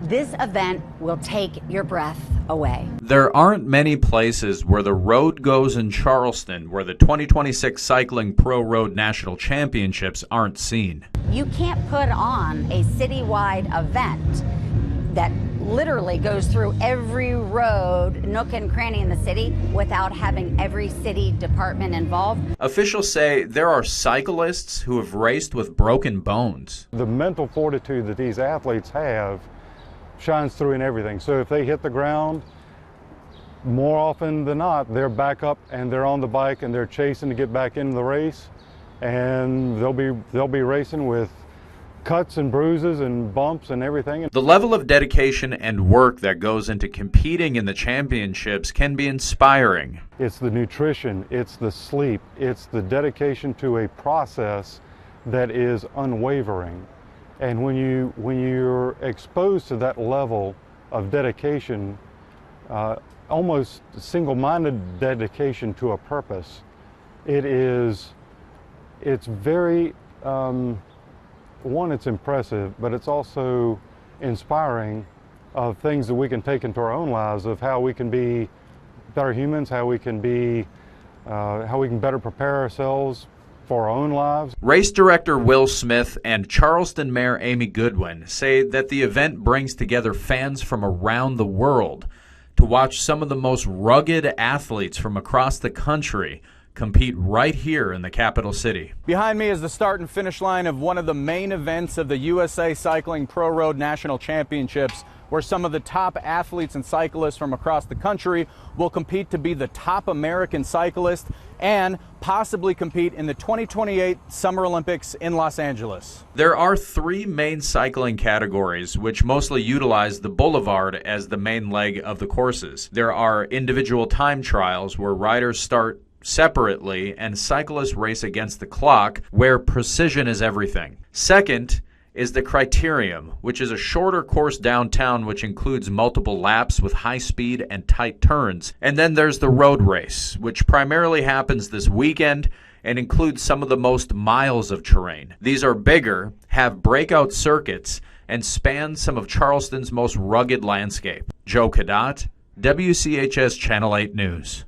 This event will take your breath away. There aren't many places where the road goes in Charleston where the 2026 Cycling Pro Road National Championships aren't seen. You can't put on a citywide event that literally goes through every road, nook and cranny in the city without having every city department involved. Officials say there are cyclists who have raced with broken bones. The mental fortitude that these athletes have shines through in everything. So if they hit the ground, more often than not, they're back up and they're on the bike and they're chasing to get back into the race, and they'll be racing with cuts and bruises and bumps and everything. The level of dedication and work that goes into competing in the championships can be inspiring. It's the nutrition, it's the sleep, it's the dedication to a process that is unwavering. And when you're exposed to that level of dedication, almost single-minded dedication to a purpose, it's very, one, it's impressive, but it's also inspiring of things that we can take into our own lives, of how we can be better humans, how we can better prepare ourselves for our own lives. Race director Will Smith and Charleston Mayor Amy Goodwin say that the event brings together fans from around the world to watch some of the most rugged athletes from across the country compete right here in the capital city. Behind me is the start and finish line of one of the main events of the USA Cycling Pro Road National Championships, where some of the top athletes and cyclists from across the country will compete to be the top American cyclist and possibly compete in the 2028 Summer Olympics in Los Angeles. There are three main cycling categories which mostly utilize the boulevard as the main leg of the courses. There are individual time trials where riders start separately and cyclists race against the clock, where precision is everything. Second is the criterium, which is a shorter course downtown which includes multiple laps with high speed and tight turns. And then there's the road race, which primarily happens this weekend and includes some of the most miles of terrain. These are bigger, have breakout circuits, and span some of Charleston's most rugged landscape. Joe Cadat, WCHS Channel 8 News.